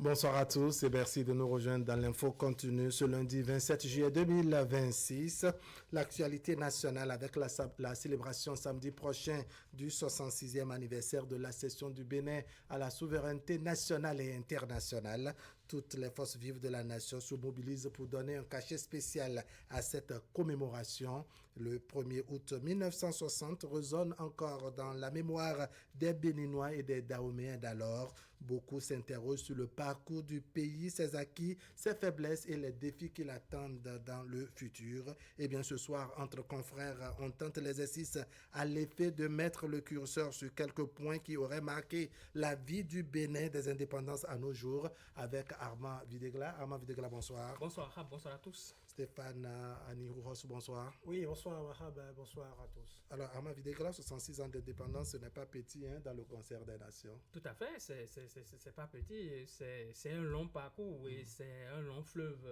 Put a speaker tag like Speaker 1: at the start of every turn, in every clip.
Speaker 1: Bonsoir à tous et merci de nous rejoindre dans l'info continue ce lundi 27 juillet 2026. L'actualité nationale avec la célébration samedi prochain du 66e anniversaire de l'accession du Bénin à la souveraineté nationale et internationale. Toutes les forces vives de la nation se mobilisent pour donner un cachet spécial à cette commémoration. Le 1er août 1960 résonne encore dans la mémoire des Béninois et des Dahoméens d'alors. Beaucoup s'interrogent sur le parcours du pays, ses acquis, ses faiblesses et les défis qui l'attendent dans le futur. Et bien ce soir, entre confrères, on tente l'exercice à l'effet de mettre le curseur sur quelques points qui auraient marqué la vie du Bénin des indépendances à nos jours avec Armand Videgla. Armand Videgla, bonsoir.
Speaker 2: Bonsoir, bonsoir à tous.
Speaker 1: Stéphane Anirouros, bonsoir.
Speaker 3: Oui, bonsoir Wahab, bonsoir à tous.
Speaker 1: Alors Armand Videgla, 66 ans d'indépendance, ce n'est pas petit dans le concert des nations.
Speaker 2: Tout à fait, c'est pas petit, c'est un long parcours et c'est un long fleuve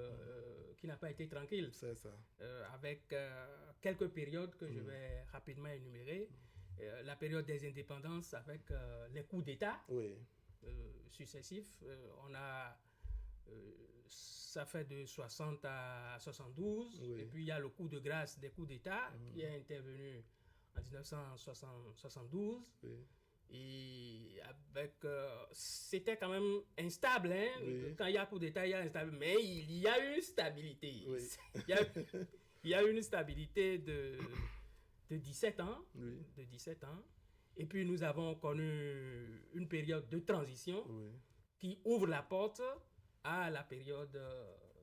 Speaker 2: qui n'a pas été tranquille.
Speaker 1: C'est ça.
Speaker 2: Avec quelques périodes que je vais rapidement énumérer. La période des indépendances avec les coups d'État successifs. On a... ça fait de 60 à 72, et puis il y a le coup de grâce des coups d'État qui est intervenu en 1972. Et avec, c'était quand même instable, quand il y a coup d'État, il y a instable, mais il y a une stabilité. Il y a une stabilité de 17 ans, de 17 ans. Et puis nous avons connu une période de transition qui ouvre la porte à la période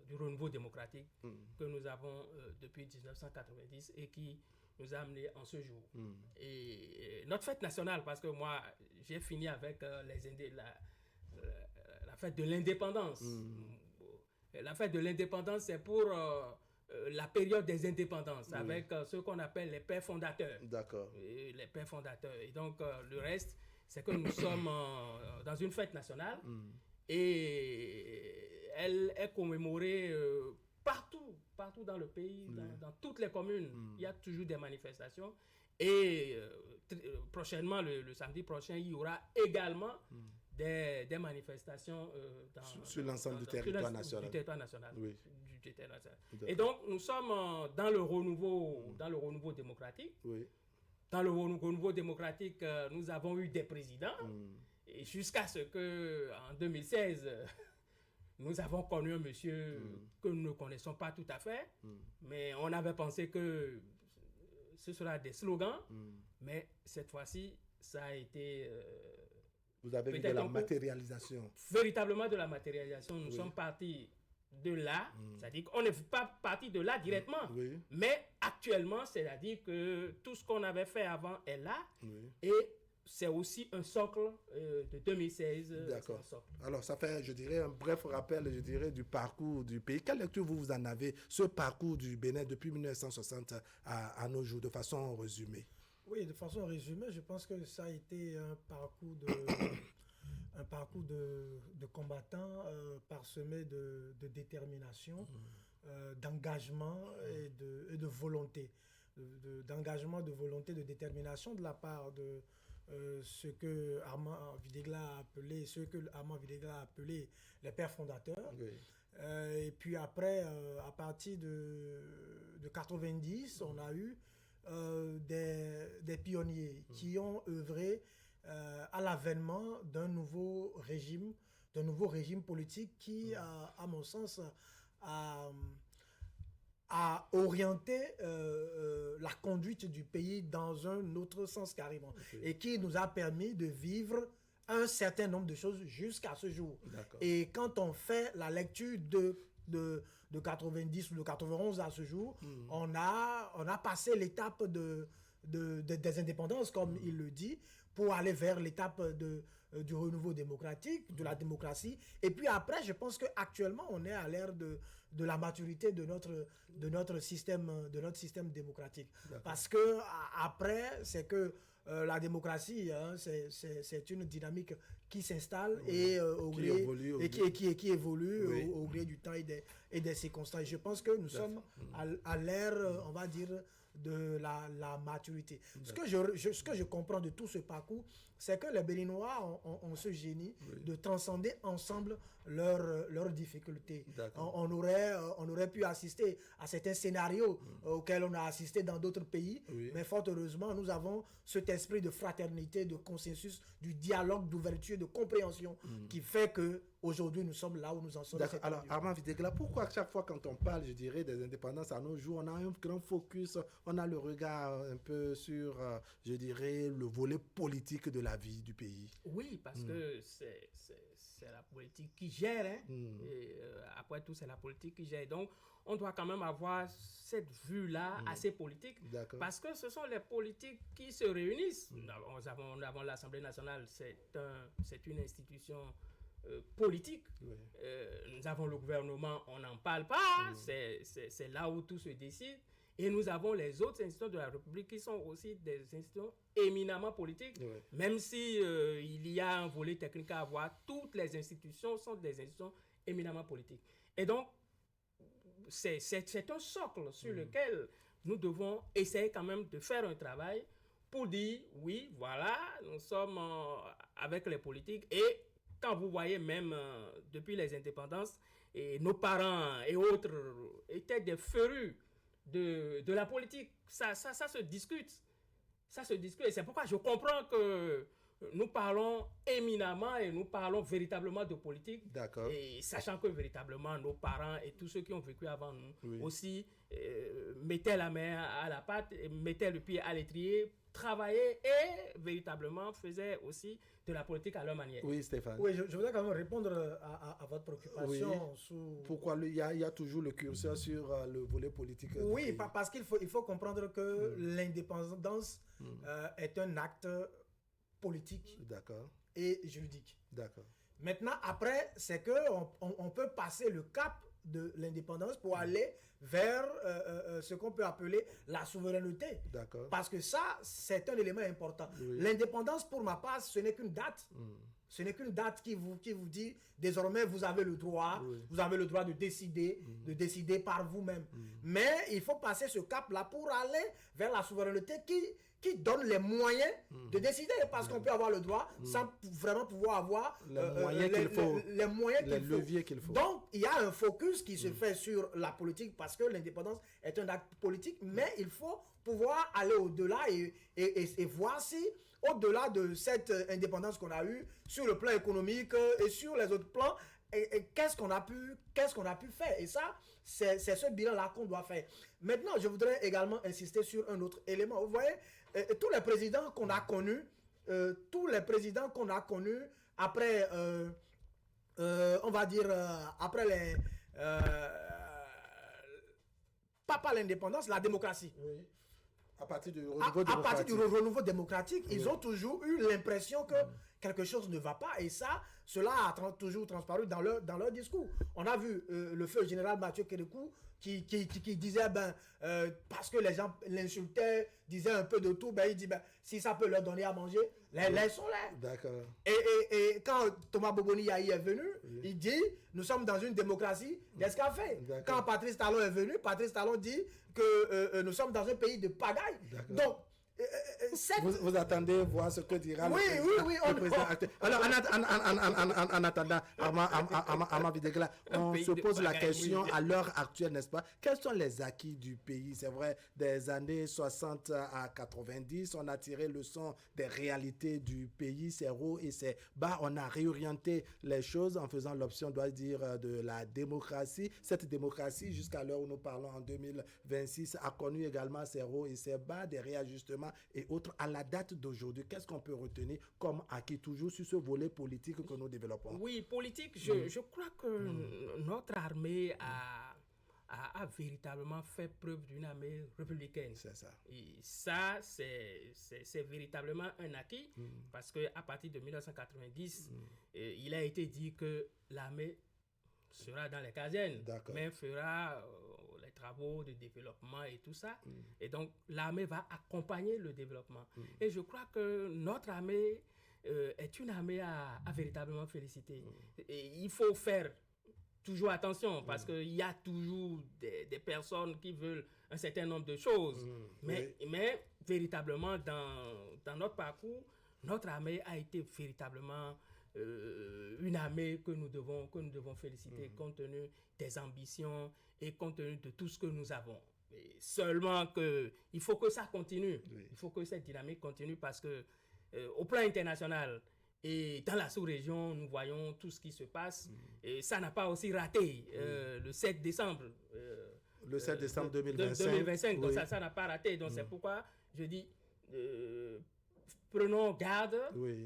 Speaker 2: du renouveau démocratique que nous avons depuis 1990 et qui nous a amenés en ce jour. Et notre fête nationale, parce que moi, j'ai fini avec la fête de l'indépendance. La fête de l'indépendance, c'est pour la période des indépendances, avec ce qu'on appelle les pères fondateurs.
Speaker 1: D'accord.
Speaker 2: Les pères fondateurs. Et donc, le reste, c'est que nous sommes dans une fête nationale. Et elle est commémorée partout dans le pays, dans toutes les communes. Il y a toujours des manifestations. Et prochainement, le samedi prochain, il y aura également des manifestations
Speaker 1: sur l'ensemble du territoire national.
Speaker 2: Du territoire national. Et donc, nous sommes dans le renouveau démocratique. Dans le renouveau démocratique, nous avons eu des présidents. Et jusqu'à ce qu'en 2016, nous avons connu un monsieur que nous ne connaissons pas tout à fait, mais on avait pensé que ce sera des slogans, mais cette fois-ci, ça a été...
Speaker 1: Vous avez vu de la matérialisation.
Speaker 2: Véritablement de la matérialisation. Nous sommes partis de là, c'est-à-dire qu'on n'est pas parti de là directement, mais actuellement, c'est-à-dire que tout ce qu'on avait fait avant est là, et c'est aussi un socle de 2016.
Speaker 1: D'accord. Alors, ça fait, je dirais, un bref rappel, je dirais, du parcours du pays. Quelle lecture vous en avez, ce parcours du Bénin depuis 1960 à nos jours, de façon résumée?
Speaker 3: Oui, de façon résumée, je pense que ça a été un parcours de combattants parsemé de détermination, d'engagement et de volonté. D'engagement, de volonté, de détermination de la part de ce que Armand Videgla a appelé les pères fondateurs. Et puis après, à partir de 90, on a eu des pionniers qui ont œuvré à l'avènement d'un nouveau régime politique qui, à mon sens, a orienté la conduite du pays dans un autre sens carrément, et qui nous a permis de vivre un certain nombre de choses jusqu'à ce jour. Et quand on fait la lecture de 90 ou de 91 à ce jour, on a passé l'étape des indépendances, comme il le dit, pour aller vers l'étape du renouveau démocratique, de la démocratie. Et puis après, je pense qu'actuellement, on est à l'ère de la maturité de notre système démocratique. Parce que après, c'est que la démocratie, c'est une dynamique qui s'installe et qui évolue au gré du temps et des circonstances. Je pense que nous sommes à l'ère, on va dire, de la maturité. Ce que je comprends de tout ce parcours, c'est que les Béninois ont ce génie de transcender ensemble leurs difficultés. On aurait pu assister à certains scénarios auxquels on a assisté dans d'autres pays, mais fort heureusement, nous avons cet esprit de fraternité, de consensus, du dialogue, d'ouverture, de compréhension qui fait que aujourd'hui nous sommes là où nous en sommes.
Speaker 1: Alors, Armand Videgla, pourquoi à chaque fois quand on parle, je dirais, des indépendances à nos jours, on a un grand focus, on a le regard un peu sur, je dirais, le volet politique de la vie du pays?
Speaker 2: Oui, parce que c'est la politique qui gère. Hein? Et, après tout, c'est la politique qui gère. Donc, on doit quand même avoir cette vue-là assez politique. Parce que ce sont les politiques qui se réunissent. Nous avons l'Assemblée nationale, c'est une institution politique. Nous avons le gouvernement, on n'en parle pas. C'est là où tout se décide. Et nous avons les autres institutions de la République qui sont aussi des institutions éminemment politiques. Même si il y a un volet technique à avoir, toutes les institutions sont des institutions éminemment politiques. Et donc, c'est un socle sur lequel nous devons essayer quand même de faire un travail pour dire, oui, voilà, nous sommes avec les politiques. Et quand vous voyez même depuis les indépendances, et nos parents et autres étaient des férus de la politique. Ça se discute. Ça se discute. Et c'est pourquoi je comprends que nous parlons éminemment et nous parlons véritablement de politique. Et sachant que véritablement nos parents et tous ceux qui ont vécu avant nous aussi mettaient la main à la pâte, mettaient le pied à l'étrier, travaillaient et véritablement faisaient aussi de la politique à leur manière.
Speaker 1: Oui, Stéphane.
Speaker 3: Oui, je voudrais quand même répondre à votre préoccupation.
Speaker 1: Pourquoi il y a toujours le curseur sur le volet politique?
Speaker 3: Oui, parce qu'il faut comprendre que l'indépendance est un acte politique et juridique. Maintenant, après, c'est qu'on peut passer le cap de l'indépendance pour aller vers ce qu'on peut appeler la souveraineté. Parce que ça, c'est un élément important. L'indépendance, pour ma part, ce n'est qu'une date. Ce n'est qu'une date qui vous dit, désormais, vous avez le droit de décider par vous-même. Mais il faut passer ce cap-là pour aller vers la souveraineté qui donne les moyens de décider, parce qu'on peut avoir le droit sans vraiment pouvoir avoir les moyens
Speaker 1: les leviers qu'il faut.
Speaker 3: Donc, il y a un focus qui se fait sur la politique parce que l'indépendance est un acte politique, mais il faut pouvoir aller au-delà et voir si, au-delà de cette indépendance qu'on a eue, sur le plan économique et sur les autres plans, qu'est-ce qu'on a pu faire. Et ça, c'est ce bilan-là qu'on doit faire. Maintenant, je voudrais également insister sur un autre élément. Vous voyez, tous les présidents qu'on a connus, après, on va dire, après les... pas l'indépendance, la démocratie.
Speaker 1: À partir du
Speaker 3: renouveau démocratique, ils ont toujours eu l'impression que quelque chose ne va pas. Et ça, cela a toujours transparu dans leur discours. On a vu le feu général Mathieu Kérékou qui disait, parce que les gens l'insultaient, disaient un peu de tout, il dit, si ça peut leur donner à manger, laissons-les. Et quand Thomas Boboni Yahi est venu, il dit, nous sommes dans une démocratie d'escafé. Quand Patrice Talon est venu, Patrice Talon dit que nous sommes dans un pays de pagaille. Donc,
Speaker 1: vous attendez voir ce que dira
Speaker 3: le
Speaker 1: président actuel. Alors, en attendant, Armand Videgla, on se pose la question à l'heure actuelle, n'est-ce pas? Quels sont les acquis du pays? C'est vrai, des années 60 à 90, on a tiré leçon des réalités du pays, c'est haut et c'est bas. On a réorienté les choses en faisant l'option, doit dire, de la démocratie. Cette démocratie, jusqu'à l'heure où nous parlons en 2026, a connu également ses hauts et ses bas, des réajustements et autres. À la date d'aujourd'hui, qu'est-ce qu'on peut retenir comme acquis toujours sur ce volet politique que nous développons?
Speaker 2: Oui, politique, je crois que notre armée a véritablement fait preuve d'une armée républicaine.
Speaker 1: C'est ça.
Speaker 2: Et ça, c'est véritablement un acquis parce qu'à partir de 1990, il a été dit que l'armée sera dans les casernes, mais fera les travaux de développement et tout ça. Et donc, l'armée va accompagner le développement. Et je crois que notre armée est une armée à véritablement féliciter. Et il faut faire toujours attention parce qu'il y a toujours des personnes qui veulent un certain nombre de choses. Mais véritablement, dans notre parcours, notre armée a été véritablement une armée que nous devons féliciter compte tenu des ambitions et compte tenu de tout ce que nous avons. Et seulement il faut que ça continue. Oui. Il faut que cette dynamique continue parce que au plan international et dans la sous-région, nous voyons tout ce qui se passe. Et ça n'a pas aussi raté le 7 décembre.
Speaker 1: Le 7 décembre 2025.
Speaker 2: 2025. Donc ça n'a pas raté. Donc c'est pourquoi je dis prenons garde,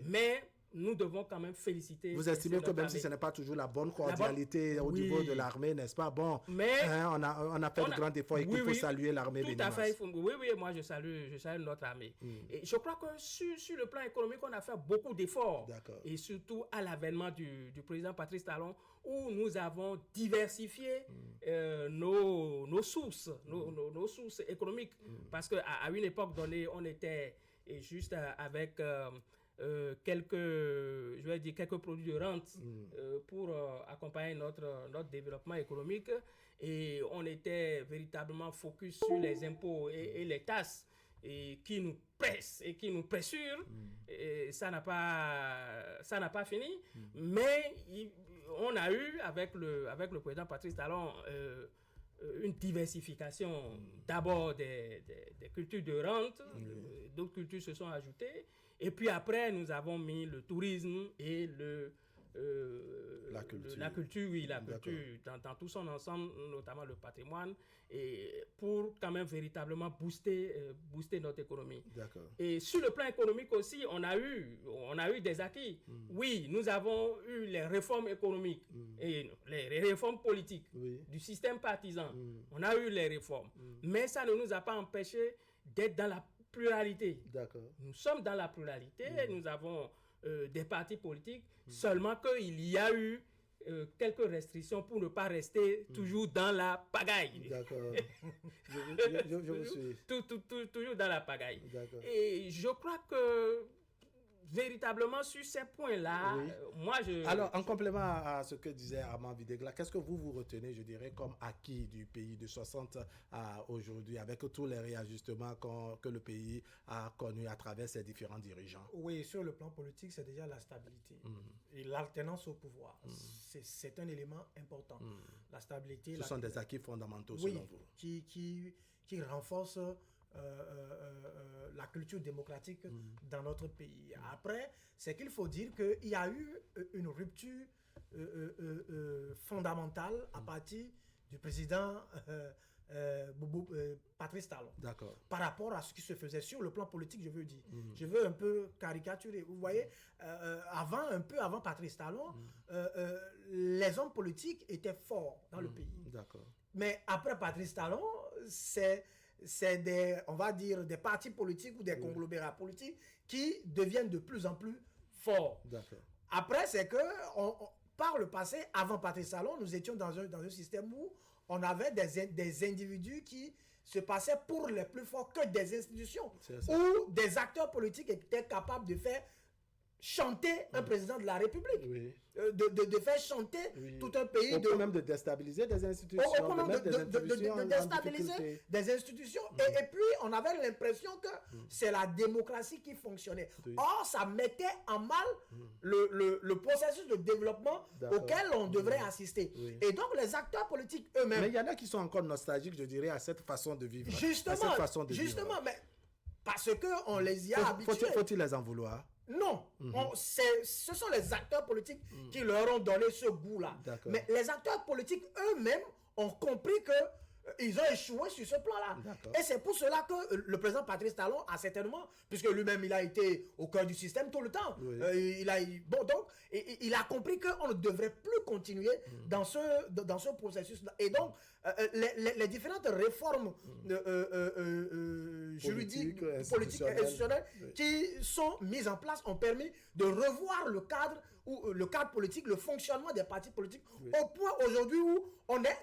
Speaker 2: mais nous devons quand même féliciter.
Speaker 1: Vous estimez que même si ce n'est pas toujours la bonne cordialité au niveau de l'armée, n'est-ce pas? Bon, mais on a fait de grands efforts et qu'il faut saluer l'armée béninoise.
Speaker 2: Tout à fait. Oui, moi je salue notre armée. Et je crois que sur le plan économique, on a fait beaucoup d'efforts. Et surtout à l'avènement du président Patrice Talon, où nous avons diversifié nos sources, nos sources économiques. Parce qu'à une époque donnée, on était juste avec... quelques produits de rente pour accompagner notre développement économique, et on était véritablement focus sur les impôts et les taxes qui nous pressent et qui nous pressurent. Et ça n'a pas fini, mais on a eu avec le président Patrice Talon une diversification d'abord des cultures de rente, d'autres cultures se sont ajoutées. Et puis après, nous avons mis le tourisme et la culture dans tout son ensemble, notamment le patrimoine, et pour quand même véritablement booster notre économie. Et sur le plan économique aussi, on a eu des acquis. Oui, nous avons eu les réformes économiques et les réformes politiques du système partisan. On a eu les réformes. Mais ça ne nous a pas empêché d'être dans la pluralité. Nous sommes dans la pluralité, nous avons des partis politiques, seulement qu'il y a eu quelques restrictions pour ne pas rester toujours dans la pagaille.
Speaker 1: Je vous suis.
Speaker 2: Toujours dans la pagaille. Et je crois que véritablement sur ces points-là, moi je...
Speaker 1: Alors, en complément à ce que disait Armand Videgla, qu'est-ce que vous retenez, je dirais, comme acquis du pays de 60 à aujourd'hui, avec tous les réajustements que le pays a connus à travers ses différents dirigeants?
Speaker 3: Oui, sur le plan politique, c'est déjà la stabilité et l'alternance au pouvoir. C'est un élément important. La stabilité...
Speaker 1: Ce sont des acquis fondamentaux, selon vous.
Speaker 3: Qui renforcent la culture démocratique dans notre pays. Après, c'est qu'il faut dire qu'il y a eu une rupture fondamentale à partir du président Patrice Talon. Par rapport à ce qui se faisait sur le plan politique, je veux dire. Je veux un peu caricaturer. Vous voyez, un peu avant Patrice Talon, les hommes politiques étaient forts dans le pays. Mais après Patrice Talon, c'est on va dire, des partis politiques ou des conglomérats politiques qui deviennent de plus en plus forts. Après, c'est que par le passé, avant Patrice Talon, nous étions dans un système où on avait des individus qui se passaient pour les plus forts que des institutions, où des acteurs politiques étaient capables de faire chanter un président de la République, de faire chanter tout un pays.
Speaker 1: Au point même de déstabiliser des institutions.
Speaker 3: De déstabiliser des institutions. Et puis, on avait l'impression que c'est la démocratie qui fonctionnait. Or, ça mettait en mal le processus de développement auquel on devrait assister. Et donc, les acteurs politiques eux-mêmes...
Speaker 1: Mais il y en a qui sont encore nostalgiques, je dirais, à cette façon de vivre.
Speaker 3: Justement, mais parce qu'on les y a habitués.
Speaker 1: Faut-il les en vouloir?
Speaker 3: Non, ce sont les acteurs politiques qui leur ont donné ce goût-là. Mais les acteurs politiques eux-mêmes ont compris qu'ils ont échoué sur ce plan-là. Et c'est pour cela que le président Patrice Talon a certainement, puisque lui-même il a été au cœur du système tout le temps, il a compris qu'on ne devrait plus continuer dans ce processus-là. Et donc, les différentes réformes juridiques, politiques et institutionnelles qui sont mises en place ont permis de revoir le cadre politique, le fonctionnement des partis politiques, au point aujourd'hui où on est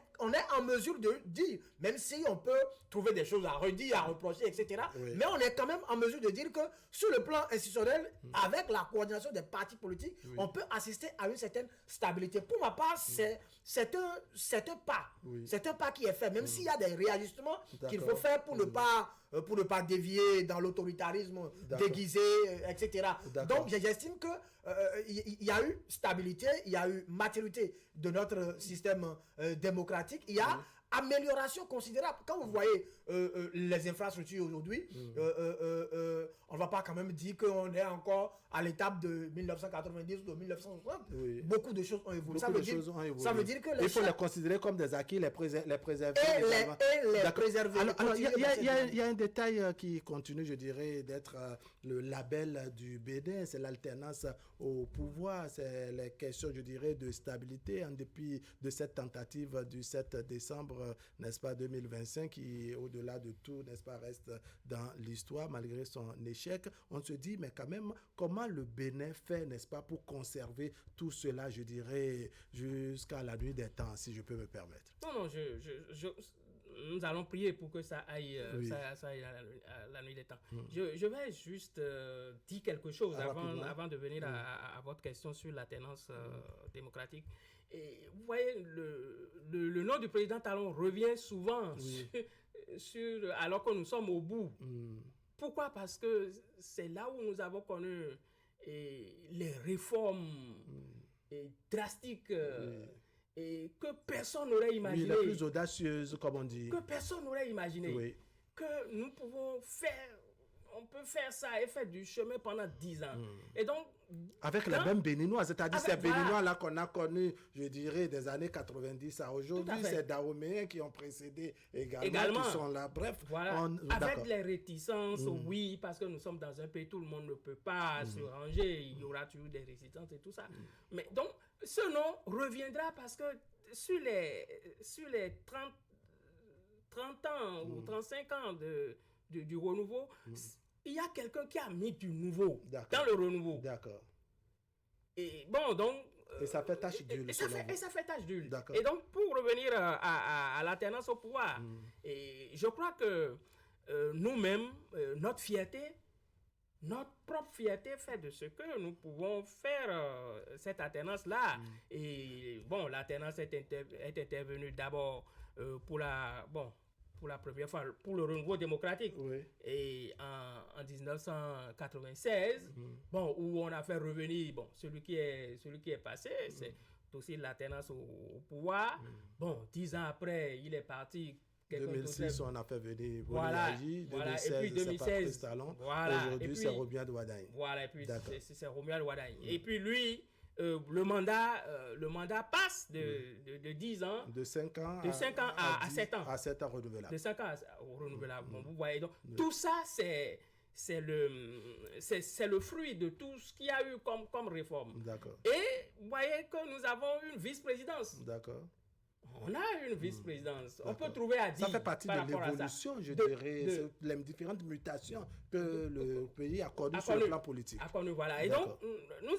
Speaker 3: en mesure de dire, même si on peut trouver des choses à redire, à reprocher, etc., mais on est quand même en mesure de dire que sur le plan institutionnel, avec la coordination des partis politiques, on peut assister à une certaine stabilité. Pour ma part, c'est un pas. C'est un pas qui est fait, même s'il y a des réajustements qu'il faut faire pour ne pas pour ne pas dévier dans l'autoritarisme déguisé, etc. Donc, j'estime que il y a eu stabilité, il y a eu maturité de notre système démocratique, il y a amélioration considérable. Quand vous voyez les infrastructures aujourd'hui, on ne va pas quand même dire qu'on est encore à l'étape de 1990 ou de 1960. Oui. Beaucoup de choses ont évolué. Ça veut dire que
Speaker 1: il faut les considérer comme des acquis, les préserver.
Speaker 3: Et les préserver.
Speaker 1: Alors, il y a un détail qui continue, je dirais, d'être le label du Bénin, c'est l'alternance au pouvoir, c'est les questions, je dirais, de stabilité en dépit de cette tentative du 7 décembre, n'est-ce pas, 2025, qui, au-delà de tout, n'est-ce pas, reste dans l'histoire malgré son échec. On se dit, mais quand même, comment le Bénin fait, n'est-ce pas, pour conserver tout cela, je dirais, jusqu'à la nuit des temps, si je peux me permettre.
Speaker 2: Non, nous allons prier pour que ça aille, ça aille à la nuit des temps. Je vais juste dire quelque chose avant de venir à votre question sur l'alternance démocratique. Et vous voyez, le nom du président Talon revient souvent alors que nous sommes au bout. Pourquoi? Parce que c'est là où nous avons connu les réformes drastiques et que personne n'aurait imaginé.
Speaker 1: Oui, les plus audacieuses, comme on dit.
Speaker 2: Que personne n'aurait imaginé. Que nous pouvons on peut faire ça et faire du chemin pendant 10 ans. Et donc,
Speaker 1: avec les mêmes Béninois, c'est-à-dire ces Béninois-là qu'on a connus, je dirais, des années 90 à aujourd'hui, c'est Dahoméens qui ont précédé également, qui sont là. Bref,
Speaker 2: avec les réticences, oui, parce que nous sommes dans un pays, tout le monde ne peut pas se ranger, il y aura toujours des résistances et tout ça. Mais donc, ce nom reviendra parce que sur les 30 ans ou 35 ans du renouveau, il y a quelqu'un qui a mis du nouveau dans le renouveau.
Speaker 1: D'accord.
Speaker 2: Et bon, donc...
Speaker 1: et ça fait tache d'huile.
Speaker 2: Et ça fait tache d'huile. Et donc, pour revenir à l'alternance au pouvoir, et je crois que nous-mêmes, notre propre fierté fait de ce que nous pouvons faire cette alternance-là. Et bon, l'alternance est intervenue d'abord pour la première fois, pour le renouveau démocratique. Et en 1996, où on a fait revenir celui qui est passé, c'est aussi l'alternance au pouvoir. 10 ans après, il est parti.
Speaker 1: 2006, on a fait venir Boulaye. 2016, et puis 2016, aujourd'hui, c'est Romuald Wadagne.
Speaker 2: Voilà, et puis c'est Romuald Wadagne. Et puis lui, le mandat passe de 10 ans.
Speaker 1: De 5 ans
Speaker 2: à 7 ans.
Speaker 1: À 7 ans renouvelable.
Speaker 2: De 5 ans renouvelable. Vous voyez, donc, tout ça, c'est le fruit de tout ce qu'il y a eu comme réforme.
Speaker 1: D'accord.
Speaker 2: Et vous voyez que nous avons une vice-présidence.
Speaker 1: D'accord.
Speaker 2: On a une vice-présidence. On peut trouver à dire.
Speaker 1: Ça fait partie de l'évolution, je dirais, les différentes mutations que le pays a connues sur le plan politique.
Speaker 2: Voilà. Et donc, nous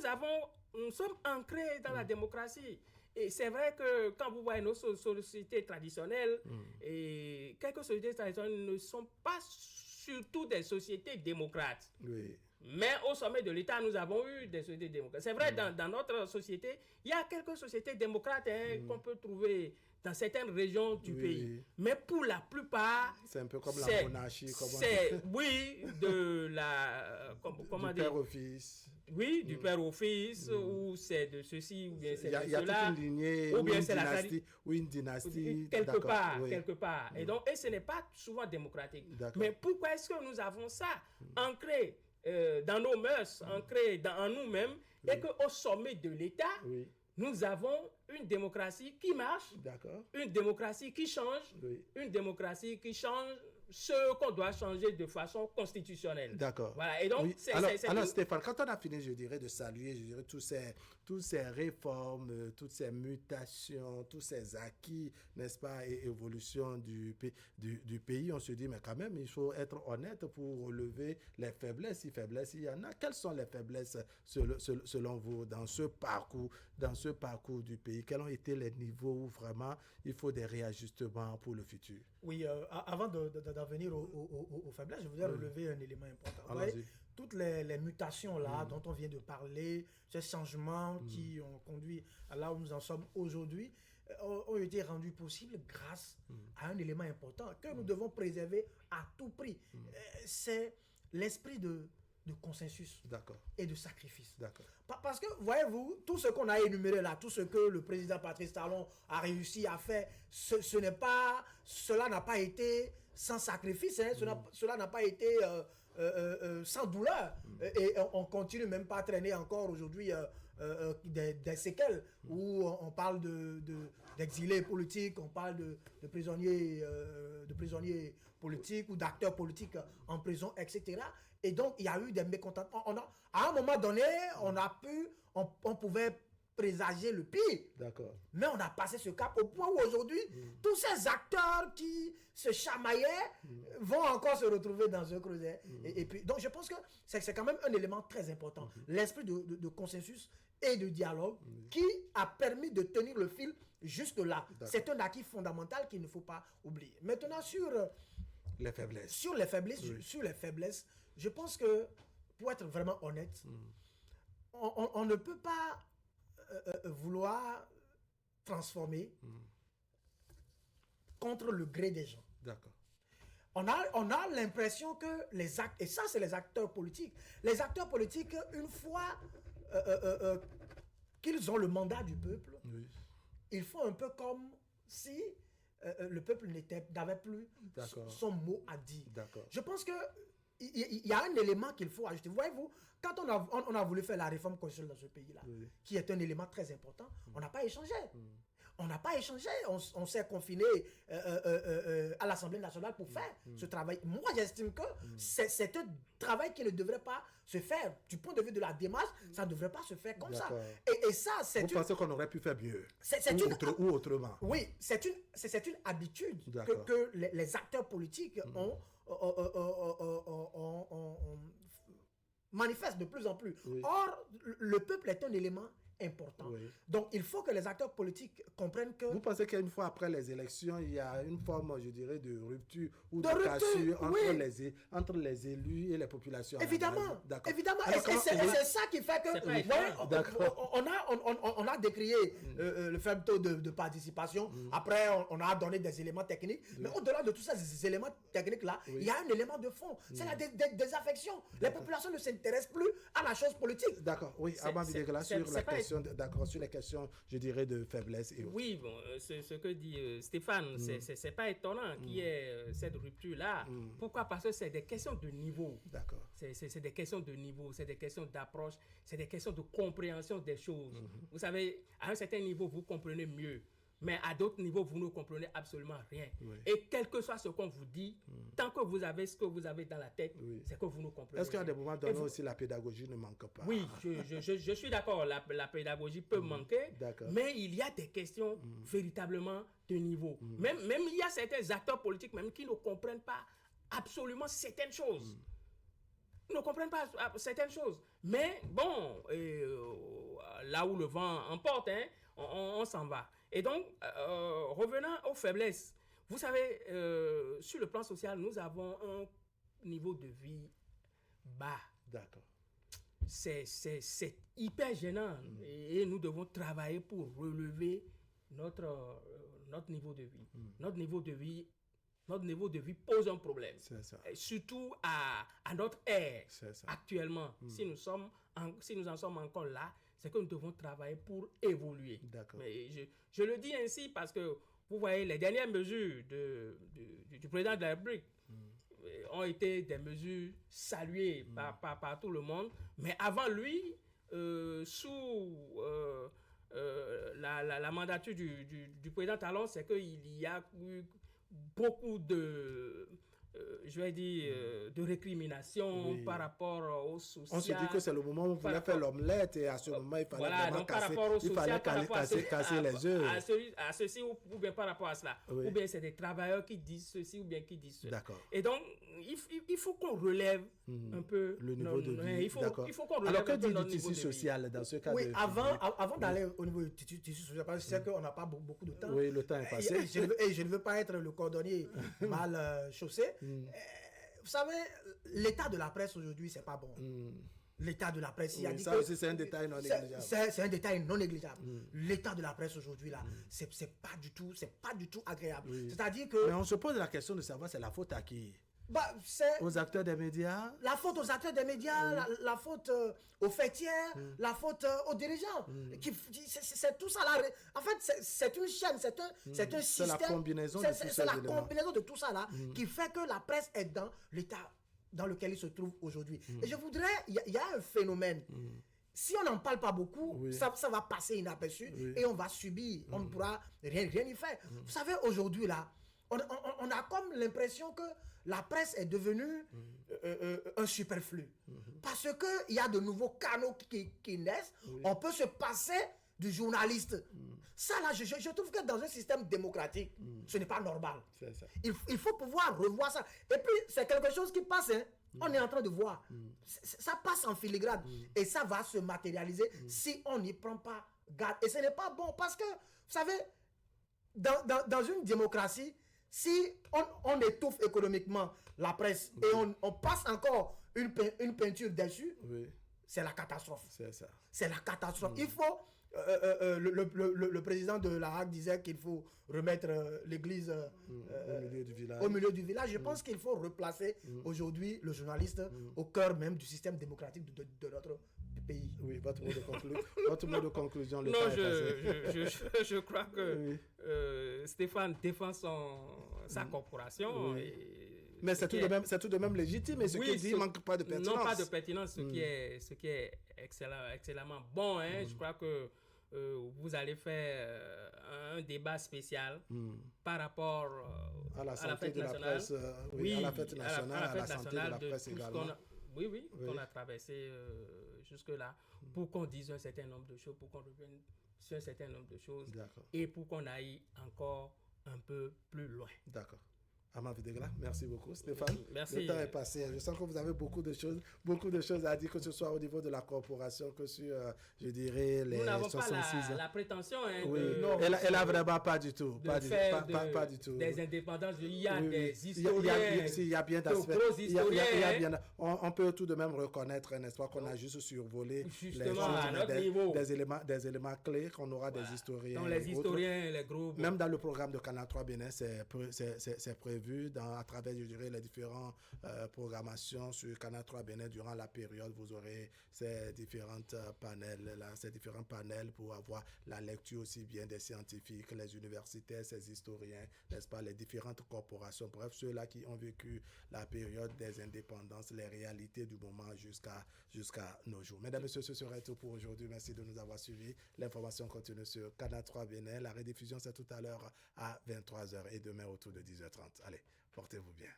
Speaker 2: sommes ancrés dans la démocratie. Et c'est vrai que quand vous voyez nos sociétés traditionnelles, et quelques sociétés traditionnelles ne sont pas surtout des sociétés démocrates. Mais au sommet de l'État, nous avons eu des sociétés démocrates. C'est vrai, dans notre société, il y a quelques sociétés démocrates qu'on peut trouver dans certaines régions du pays. Mais pour la plupart...
Speaker 1: c'est un peu comme la monarchie.
Speaker 2: De la...
Speaker 1: du père au fils.
Speaker 2: Oui, du père au fils, ou c'est de ceci, ou bien c'est de cela.
Speaker 1: Il y a toute une lignée, ou bien c'est une dynastie.
Speaker 2: Quelque part. Et donc, ce n'est pas souvent démocratique. Mais pourquoi est-ce que nous avons ça ancré dans nos mœurs, ancré en nous-mêmes, et qu'au sommet de l'État, nous avons une démocratie qui marche, une démocratie qui change, une démocratie qui change ce qu'on doit changer de façon constitutionnelle.
Speaker 1: D'accord.
Speaker 2: Voilà. Et donc,
Speaker 1: alors Stéphane, quand on a fini, je dirais, de saluer, toutes ces réformes, toutes ces mutations, tous ces acquis, n'est-ce pas, et évolution du pays, on se dit, mais quand même, il faut être honnête pour relever les faiblesses, si faiblesses il y en a. Quelles sont les faiblesses, selon vous, dans ce parcours du pays? Quels ont été les niveaux où vraiment il faut des réajustements pour le futur?
Speaker 3: Oui, avant d'en venir aux faiblesses, je voudrais relever un élément important. toutes les mutations là dont on vient de parler, ces changements qui ont conduit à là où nous en sommes aujourd'hui, ont été rendus possibles grâce à un élément important que nous devons préserver à tout prix. C'est l'esprit de consensus et de sacrifice. Parce que, voyez-vous, tout ce qu'on a énuméré là, tout ce que le président Patrice Talon a réussi à faire, cela n'a pas été sans sacrifice, hein, cela n'a pas été sans douleur. Et on continue même pas à traîner encore aujourd'hui des séquelles où on parle d'exilés politiques, on parle de prisonniers politiques ou d'acteurs politiques en prison, etc. Et donc, il y a eu des mécontentements. À un moment donné, on pouvait présager le pire. Mais on a passé ce cap au point où aujourd'hui, tous ces acteurs qui se chamaillaient vont encore se retrouver dans un creuset. Et puis, donc, je pense que c'est quand même un élément très important. L'esprit de consensus et de dialogue qui a permis de tenir le fil jusque-là. C'est un acquis fondamental qu'il ne faut pas oublier. Maintenant, sur les faiblesses, je pense que, pour être vraiment honnête, on ne peut pas vouloir transformer contre le gré des gens. On a l'impression que et ça c'est les acteurs politiques. Les acteurs politiques, une fois qu'ils ont le mandat du peuple, ils font un peu comme si le peuple n'avait plus son mot à dire. Je pense que il y a un élément qu'il faut ajouter. Voyez-vous, quand on a voulu faire la réforme constitutionnelle dans ce pays-là, qui est un élément très important, on n'a pas échangé. On n'a pas échangé. On s'est confiné à l'Assemblée nationale pour faire ce travail. Moi, j'estime que c'est un travail qui ne devrait pas se faire. Du point de vue de la démarche, ça ne devrait pas se faire comme ça. Et ça, c'est
Speaker 1: Vous pensez qu'on aurait pu faire mieux ou autrement?
Speaker 3: Oui, c'est une habitude que les acteurs politiques manifestent de plus en plus. Or, le peuple est un élément important. Donc, il faut que les acteurs politiques comprennent que...
Speaker 1: Vous pensez qu'une fois après les élections, il y a une forme, je dirais, de rupture ou de cassure entre les élus et les populations?
Speaker 3: Évidemment. Et c'est ça qui fait que... On a décrié le faible taux de participation. Après, on a donné des éléments techniques. Mais au-delà de tous ces éléments techniques-là, il y a un élément de fond. C'est la désaffection. Les populations ne s'intéressent plus à la chose politique.
Speaker 1: D'accord. Oui, avant de déclarer sur la question... D'accord, sur les questions, je dirais, de faiblesse et autres.
Speaker 2: Oui, bon, ce que dit Stéphane, c'est pas étonnant qu'il y ait cette rupture-là. Pourquoi? Parce que c'est des questions de niveau.
Speaker 1: D'accord.
Speaker 2: C'est des questions de niveau, c'est des questions d'approche, c'est des questions de compréhension des choses. Vous savez, à un certain niveau, vous comprenez mieux. Mais à d'autres niveaux, vous ne comprenez absolument rien. Et quel que soit ce qu'on vous dit, tant que vous avez ce que vous avez dans la tête, c'est que vous ne comprenez pas.
Speaker 1: Est-ce qu'à des moments donnés aussi, la pédagogie ne manque pas?
Speaker 2: Oui, je suis d'accord, la pédagogie peut manquer, mais il y a des questions véritablement de niveau. Même il y a certains acteurs politiques même qui ne comprennent pas absolument certaines choses. Ils ne comprennent pas certaines choses. Mais bon, là où le vent emporte, hein, on s'en va. Et donc, revenant aux faiblesses, vous savez, sur le plan social, nous avons un niveau de vie bas.
Speaker 1: D'accord.
Speaker 2: C'est hyper gênant et nous devons travailler pour relever notre niveau de vie. Notre niveau de vie pose un problème. C'est ça. Et surtout à notre ère actuellement. Si nous en sommes encore là, c'est que nous devons travailler pour évoluer. Mais je le dis ainsi parce que, vous voyez, les dernières mesures du président de la République ont été des mesures saluées par tout le monde. Mais avant lui, sous la mandature du président Talon, c'est qu'il y a eu beaucoup de... je vais dire, de récrimination par rapport au social.
Speaker 1: On se dit que c'est le moment où on voulait faire l'omelette et à ce moment, il fallait casser les œufs.
Speaker 2: À ceci ou bien par rapport à cela. Ou bien c'est des travailleurs qui disent ceci ou bien qui disent cela.
Speaker 1: D'accord.
Speaker 2: Et donc, il faut qu'on relève un peu
Speaker 1: le niveau de vie.
Speaker 2: Il faut qu'on relève
Speaker 1: alors, que dit du tissu social dans ce cas?
Speaker 3: Oui, avant d'aller au niveau du tissu social, parce que je sais qu'on n'a pas beaucoup de temps.
Speaker 1: Oui, le temps est passé.
Speaker 3: Et je ne veux pas être le cordonnier mal chaussé. Vous savez, l'état de la presse aujourd'hui, c'est pas bon. L'état de la presse, il y a dit
Speaker 1: ça aussi, c'est un détail non négligeable.
Speaker 3: C'est un détail non négligeable. L'état de la presse aujourd'hui, là, c'est pas du tout agréable. C'est-à-dire que...
Speaker 1: Mais on se pose la question de savoir c'est la faute à qui? Aux acteurs des médias.
Speaker 3: La faute aux acteurs des médias, la faute aux fêtières, la faute aux dirigeants. C'est tout ça là. En fait, c'est une chaîne, c'est un système.
Speaker 1: C'est la combinaison de tous ces éléments.
Speaker 3: C'est la combinaison de tout ça là qui fait que la presse est dans l'état dans lequel il se trouve aujourd'hui. Et je voudrais, il y a un phénomène. Si on n'en parle pas beaucoup, ça va passer inaperçu et on va subir. On ne pourra rien y faire. Vous savez, aujourd'hui là, on a comme l'impression que la presse est devenue un superflu. Parce qu'il y a de nouveaux canaux qui naissent. On peut se passer du journaliste. Ça, là, je trouve que dans un système démocratique, ce n'est pas normal.
Speaker 1: Ça.
Speaker 3: Il faut pouvoir revoir ça. Et puis, c'est quelque chose qui passe. Hein. On est en train de voir. Ça passe en filigrane. Et ça va se matérialiser si on n'y prend pas garde. Et ce n'est pas bon parce que, vous savez, dans une démocratie, si on étouffe économiquement la presse et on passe encore une peinture dessus, c'est la catastrophe.
Speaker 1: C'est ça.
Speaker 3: C'est la catastrophe. Il faut... le président de la Hague disait qu'il faut remettre l'église au milieu du village. Je pense qu'il faut replacer aujourd'hui le journaliste au cœur même du système démocratique de notre pays.
Speaker 1: Oui, votre mot de conclusion.
Speaker 2: Non, je crois que Stéphane défend sa corporation.
Speaker 1: Mais c'est tout de même légitime. Et ce qu'il dit, il ne manque pas de pertinence.
Speaker 2: Non, pas de pertinence, ce qui est excellemment bon. Hein. Je crois que vous allez faire un débat spécial par rapport
Speaker 1: à la
Speaker 2: santé
Speaker 1: fête nationale.
Speaker 2: Presse,
Speaker 1: à la fête nationale, à la santé de la presse également.
Speaker 2: Qu'on a traversé jusque-là, pour qu'on dise un certain nombre de choses, pour qu'on revienne sur un certain nombre de choses, et pour qu'on aille encore un peu plus loin.
Speaker 1: D'accord. Amand Videegla, merci beaucoup. Stéphane,
Speaker 2: merci.
Speaker 1: Le temps est passé. Je sens que vous avez beaucoup de choses à dire, que ce soit au niveau de la corporation, que sur, je dirais, les 66 ans.
Speaker 2: Nous n'avons pas la prétention. Hein,
Speaker 1: non, elle a vraiment pas du tout. Pas du tout.
Speaker 2: Des indépendances, il y a des historiens.
Speaker 1: Il y a bien d'aspects. On peut tout de même reconnaître, n'est-ce pas, qu'on a juste survolé des éléments clés, qu'on aura des historiens.
Speaker 2: Donc les historiens, les groupes.
Speaker 1: Même dans le programme de Canal 3 Bénin, c'est prévu à travers, je dirais, les différentes programmations sur Canal 3 Bénin durant la période. Vous aurez ces différents panels pour avoir la lecture aussi bien des scientifiques, les universitaires, ces historiens, n'est-ce pas, les différentes corporations, bref, ceux-là qui ont vécu la période des indépendances, les réalités du moment jusqu'à nos jours. Mesdames et messieurs, ce serait tout pour aujourd'hui. Merci de nous avoir suivis. L'information continue sur Canal 3 Bénin. La rediffusion, c'est tout à l'heure à 23h et demain autour de 10h30. Allez, portez-vous bien.